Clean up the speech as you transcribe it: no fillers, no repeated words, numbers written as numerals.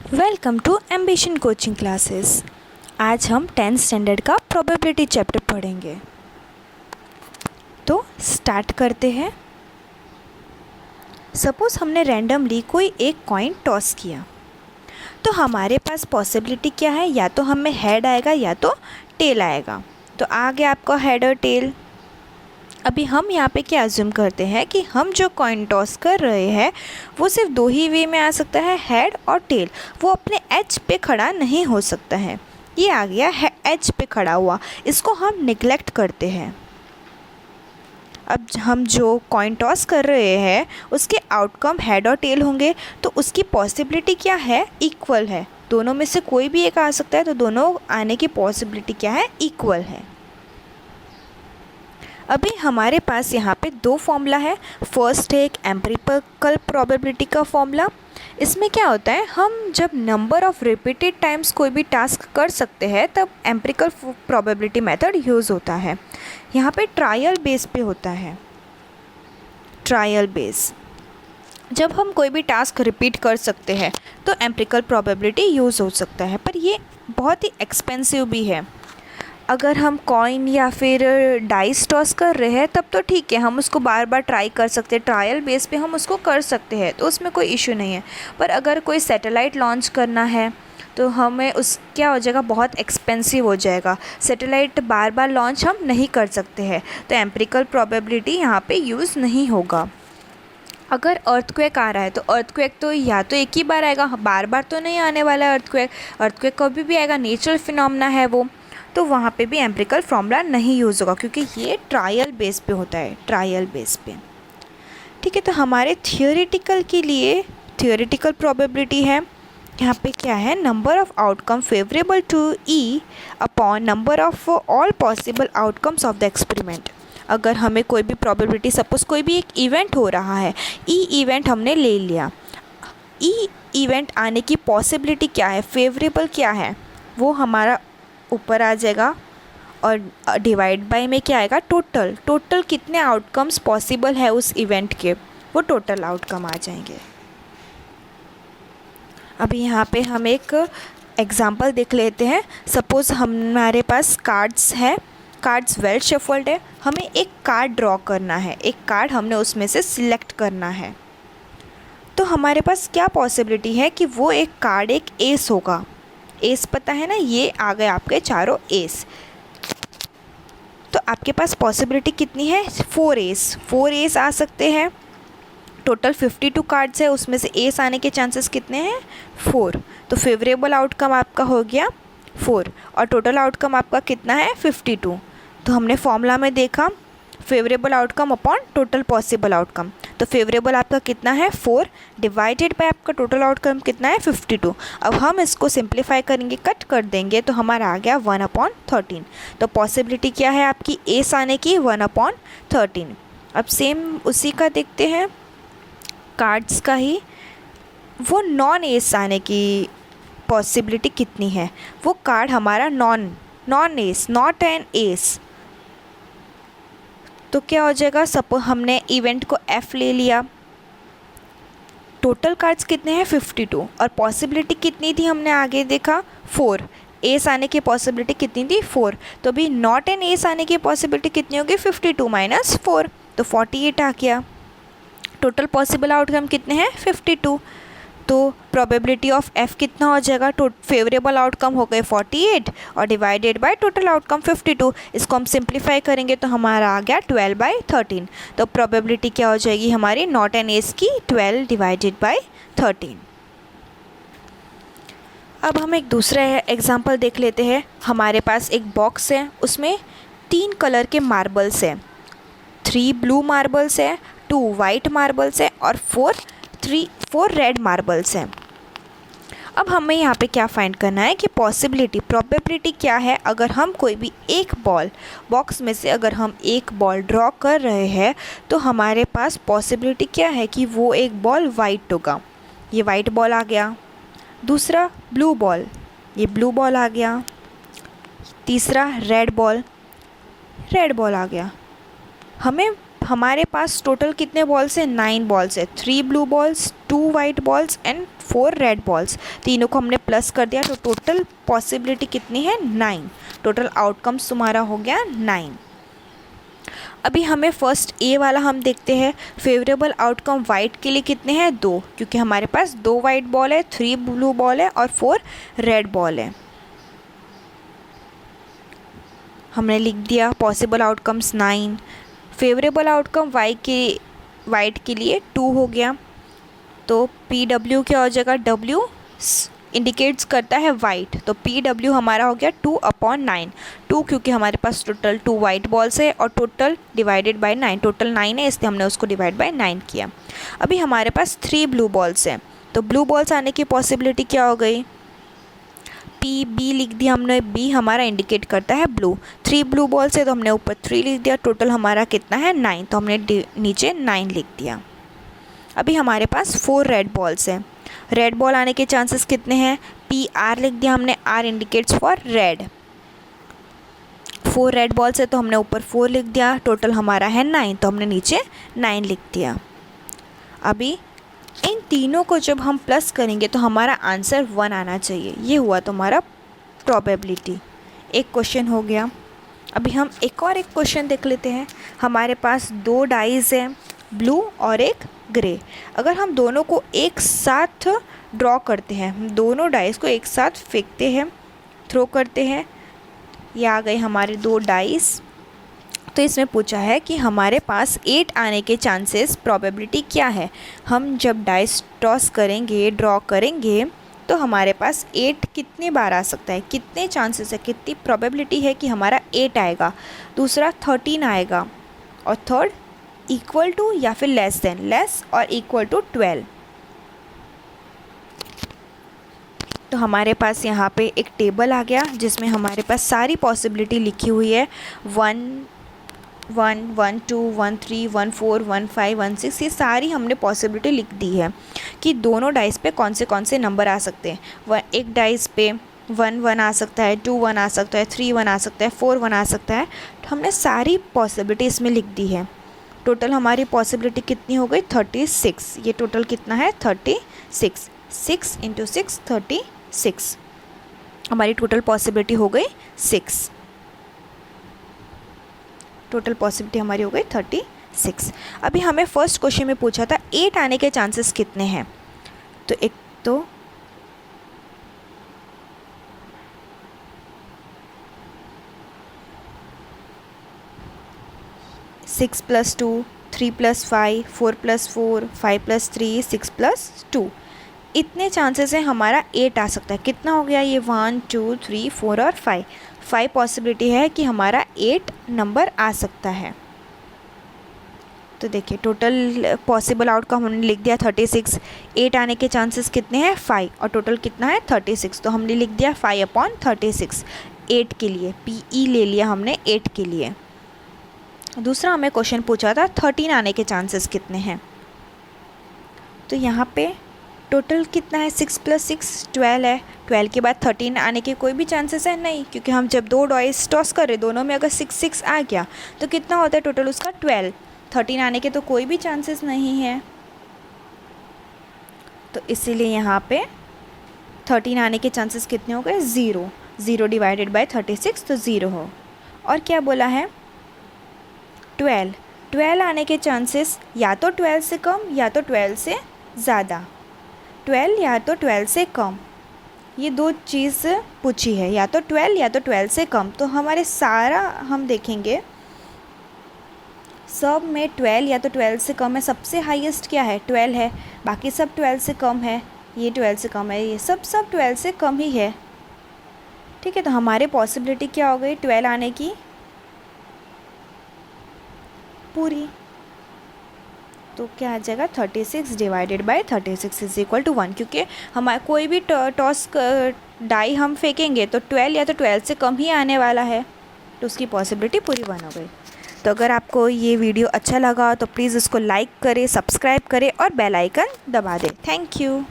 Welcome to Ambition coaching classes. आज हम 10th standard का प्रोबेबिलिटी चैप्टर पढ़ेंगे। तो स्टार्ट करते हैं। सपोज़ हमने रैंडमली कोई एक कॉइन टॉस किया, तो हमारे पास पॉसिबिलिटी क्या है, या तो हमें हेड आएगा या तो टेल आएगा। तो आ गया आपका हेड और टेल। अभी हम यहाँ पे क्या अज्यूम करते हैं कि हम जो कॉइन टॉस कर रहे हैं वो सिर्फ दो ही वे में आ सकता है, हेड और टेल। वो अपने एज पे खड़ा नहीं हो सकता है। ये आ गया है एज पे खड़ा हुआ, इसको हम निगलेक्ट करते हैं। अब हम जो कॉइन टॉस कर रहे हैं उसके आउटकम हेड और टेल होंगे, तो उसकी पॉसिबिलिटी क्या है, इक्वल है। दोनों में से कोई भी एक आ सकता है, तो दोनों आने की पॉसिबिलिटी क्या है, इक्वल है। अभी हमारे पास यहाँ पे दो फॉर्मूला है। फर्स्ट है एक एम्पिरिकल प्रोबेबिलिटी का फॉर्मूला। इसमें क्या होता है, हम जब नंबर ऑफ़ रिपीटेड टाइम्स कोई भी टास्क कर सकते हैं तब एम्पिरिकल प्रोबेबिलिटी मेथड यूज़ होता है। यहाँ पे ट्रायल बेस पे होता है। ट्रायल बेस जब हम कोई भी टास्क रिपीट कर सकते हैं तो एम्पिरिकल प्रोबेबिलिटी यूज़ हो सकता है, पर ये बहुत ही एक्सपेंसिव भी है। अगर हम कॉइन या फिर डाइस टॉस कर रहे हैं तब तो ठीक है, हम उसको बार बार ट्राई कर सकते हैं, ट्रायल बेस पे हम उसको कर सकते हैं, तो उसमें कोई इशू नहीं है। पर अगर कोई सैटेलाइट लॉन्च करना है तो हमें उस क्या हो जाएगा, बहुत एक्सपेंसिव हो जाएगा। सैटेलाइट बार बार लॉन्च हम नहीं कर सकते हैं, तो एम्पिरिकल प्रोबेबिलिटी यहाँ पे यूज़ नहीं होगा। अगर अर्थक्वेक आ रहा है तो अर्थक्वेक तो या तो एक ही बार आएगा, बार बार तो नहीं आने वाला है। अर्थक्वेक कभी भी आएगा, नेचुरल फिनोमेना है वो, तो वहाँ पे भी एम्पिरिकल फॉर्मूला नहीं यूज़ होगा, क्योंकि ये ट्रायल बेस पे होता है, ट्रायल बेस पे। ठीक है, तो हमारे थियोरेटिकल के लिए थियोरेटिकल प्रोबेबिलिटी है। यहाँ पे क्या है, number of outcome favourable to E upon number of all possible outcomes of the experiment. अगर हमें कोई भी प्रोबेबिलिटी, सपोज़ कोई भी एक इवेंट हो रहा है, ई इवेंट हमने ले लिया, ई इवेंट आने की पॉसिबिलिटी क्या है, फेवरेबल क्या है, वो हमारा ऊपर आ जाएगा। और डिवाइड बाय में क्या आएगा, टोटल कितने आउटकम्स पॉसिबल है उस इवेंट के, वो टोटल आउटकम आ जाएंगे। अभी यहाँ पे हम एक एग्जांपल देख लेते हैं। सपोज़ हमारे पास कार्ड्स है, कार्ड्स वेल शफल्ड है, हमें एक कार्ड ड्रॉ करना है, एक कार्ड हमने उसमें से सिलेक्ट करना है। तो हमारे पास क्या पॉसिबिलिटी है कि वो एक कार्ड एक एस होगा। एस पता है ना, ये आ गए आपके चारों एस। तो आपके पास पॉसिबिलिटी कितनी है, 4 एस आ सकते हैं। टोटल 52 कार्ड्स है, उसमें से एस आने के चांसेस कितने हैं, 4। तो फेवरेबल आउटकम आपका हो गया 4, और टोटल आउटकम आपका कितना है, 52। तो हमने फॉर्मूला में देखा, favourable outcome upon total possible outcome. तो फेवरेबल आपका कितना है, 4, डिवाइडेड बाय आपका टोटल आउटकम कितना है, 52। अब हम इसको सिंप्लीफाई करेंगे, कट कर देंगे, तो हमारा आ गया 1/13। तो पॉसिबिलिटी क्या है आपकी, एस आने की, 1/13। अब सेम उसी का देखते हैं, कार्ड्स का ही, वो नॉन एस आने की पॉसिबिलिटी कितनी है। वो कार्ड हमारा non S, not an S, तो क्या हो जाएगा, सपोज हमने इवेंट को एफ ले लिया, टोटल कार्ड्स कितने हैं, 52, और पॉसिबिलिटी कितनी थी हमने आगे देखा, 4। एस आने की पॉसिबिलिटी कितनी थी, 4। तो अभी नॉट एन एस आने की पॉसिबिलिटी कितनी होगी, 52 माइनस 4, तो 48 आ गया। टोटल पॉसिबल आउटकम कितने हैं, 52। तो प्रोबेबिलिटी ऑफ एफ़ कितना हो जाएगा, फेवरेबल आउटकम हो गए 48 और डिवाइडेड बाय टोटल आउटकम 52। इसको हम सिंप्लीफाई करेंगे तो हमारा आ गया 12/13। तो प्रोबेबिलिटी क्या हो जाएगी हमारी, नॉट एन एस की, 12 डिवाइडेड बाय 13। अब हम एक दूसरा एग्जांपल देख लेते हैं। हमारे पास एक बॉक्स है, उसमें 3 कलर के मार्बल्स हैं, 3 ब्लू मार्बल्स है, 2 वाइट मार्बल्स है और 4 रेड मार्बल्स हैं। अब हमें यहाँ पे क्या फाइंड करना है कि प्रोबेबिलिटी क्या है, अगर हम कोई भी एक बॉल, बॉक्स में से अगर हम एक बॉल ड्रॉ कर रहे हैं तो हमारे पास पॉसिबिलिटी क्या है कि वो एक बॉल वाइट होगा। ये वाइट बॉल आ गया। दूसरा ब्लू बॉल, ये ब्लू बॉल आ गया। तीसरा रेड बॉल आ गया। हमें हमारे पास टोटल कितने बॉल्स हैं, 9 बॉल्स है, 3 blue balls, 2 white balls and 4 red balls. तीनों को हमने प्लस कर दिया तो टोटल पॉसिबिलिटी कितनी है, 9। टोटल आउटकम्स तुम्हारा हो गया 9। अभी हमें फर्स्ट ए वाला हम देखते हैं। फेवरेबल आउटकम वाइट के लिए कितने हैं, 2, क्योंकि हमारे पास 2 वाइट बॉल है, 3 ब्लू बॉल है और 4 रेड बॉल है। हमने लिख दिया possible outcomes 9। Favourable outcome white के लिए 2 हो गया, तो पी डब्ल्यू क्या हो जाएगा, डब्ल्यू इंडिकेट्स करता है वाइट, तो पी डब्ल्यू हमारा हो गया 2/9। 2 क्योंकि हमारे पास टोटल 2 वाइट बॉल्स है और टोटल डिवाइडेड बाय 9, टोटल 9 है इसलिए हमने उसको डिवाइड बाय 9 किया। अभी हमारे पास 3 ब्लू बॉल्स हैं, तो ब्लू बॉल्स आने की पॉसिबिलिटी क्या हो गई, पी बी लिख दिया हमने, बी हमारा इंडिकेट करता है ब्लू। 3 ब्लू बॉल्स है तो हमने ऊपर 3 लिख दिया, टोटल हमारा कितना है 9, तो हमने नीचे 9 लिख दिया। अभी हमारे पास 4 रेड बॉल्स हैं। रेड बॉल आने के चांसेस कितने हैं, पी आर लिख दिया हमने, R indicates for red. 4 red balls है तो हमने ऊपर 4 लिख दिया, टोटल हमारा है 9, तो हमने नीचे 9 लिख दिया। अभी इन तीनों को जब हम प्लस करेंगे तो हमारा आंसर 1 आना चाहिए। ये हुआ तुम्हारा प्रोबेबिलिटी। एक क्वेश्चन हो गया। अभी हम एक और क्वेश्चन देख लेते हैं। हमारे पास 2 डाइज हैं, ब्लू और एक ग्रे। अगर हम दोनों को एक साथ ड्रॉ करते हैं, हम दोनों डाइस को एक साथ फेंकते हैं, थ्रो करते हैं, ये आ गए हमारे 2 डाइस। तो इसमें पूछा है कि हमारे पास 8 आने के चांसेस प्रोबेबिलिटी क्या है। हम जब डाइस टॉस करेंगे, ड्रॉ करेंगे, तो हमारे पास 8 कितने बार आ सकता है, कितने चांसेस है, कितनी प्रोबेबिलिटी है कि हमारा 8 आएगा। दूसरा 13 आएगा और थर्ड इक्वल टू या फिर लेस देन, लेस और इक्वल टू 12। तो हमारे पास यहाँ पे एक टेबल आ गया जिसमें हमारे पास सारी पॉसिबिलिटी लिखी हुई है। 1, 1, 1, 2, 1, 3, 1, 4, 1, 5, 1, 6, ये सारी हमने पॉसिबिलिटी लिख दी है कि दोनों डाइस पे कौन से नंबर आ सकते हैं। एक डाइस पे 1 1 आ सकता है, 2 1 आ सकता है, 3 1 आ सकता है, 4 1 आ सकता है। तो हमने सारी पॉसिबिलिटी इसमें लिख दी है। टोटल हमारी पॉसिबिलिटी कितनी हो गई, 36। ये टोटल कितना है, 36। 6 × 6 36। हमारी टोटल पॉसिबिलिटी हो गई 6। टोटल पॉसिबिलिटी हमारी हो गई 36। अभी हमें फर्स्ट क्वेश्चन में पूछा था 8 आने के चांसेस कितने हैं। तो एक तो 6 + 2, 3 + 5, 4 + 4, 5 + 3, 6 + 2, इतने चांसेस हैं हमारा 8 आ सकता है। कितना हो गया ये, 1 2 3 4 और 5 पॉसिबिलिटी है कि हमारा 8 नंबर आ सकता है। तो देखिए टोटल पॉसिबल आउटकम हमने लिख दिया 36। 8 आने के चांसेस कितने हैं, 5, और टोटल कितना है 36। तो हमने लिख दिया 5/36 8 के लिए, PE ले लिया हमने 8 के लिए। दूसरा हमें क्वेश्चन पूछा था 13 आने के चांसेस कितने हैं। तो यहाँ पे टोटल कितना है, 6 + 6 12 है। 12 के बाद 13 आने के कोई भी चांसेस है नहीं, क्योंकि हम जब 2 डाइस टॉस कर रहे दोनों में अगर 6 6 आ गया तो कितना होता है टोटल उसका 12। 13 आने के तो कोई भी चांसेस नहीं है, तो इसीलिए यहाँ पे 13 आने के चांसेस कितने हो गए, 0। 0 डिवाइडेड बाय 36 तो 0 हो। और क्या बोला है, 12 आने के चांसेस या तो 12 से कम या तो 12 से ज़्यादा। 12 या तो 12 से कम, ये 2 चीज़ पूछी है, या तो 12 या तो 12 से कम। तो हमारे सारा हम देखेंगे सब में 12 या तो 12 से कम है। सबसे हाईएस्ट क्या है, 12 है, बाकी सब 12 से कम है, ये 12 से कम है, ये सब 12 से कम ही है। ठीक है, तो हमारे पॉसिबिलिटी क्या हो गई 12 आने की पूरी। तो क्या आ जाएगा, 36 divided by 36 is equal to 1, क्योंकि हमारा कोई भी टॉस डाई हम फेंकेंगे तो 12 या तो 12 से कम ही आने वाला है, तो उसकी पॉसिबिलिटी पूरी 1 हो गई। तो अगर आपको ये वीडियो अच्छा लगा तो प्लीज़ उसको लाइक करें, सब्सक्राइब करें और बेल आइकन दबा दें। Thank you.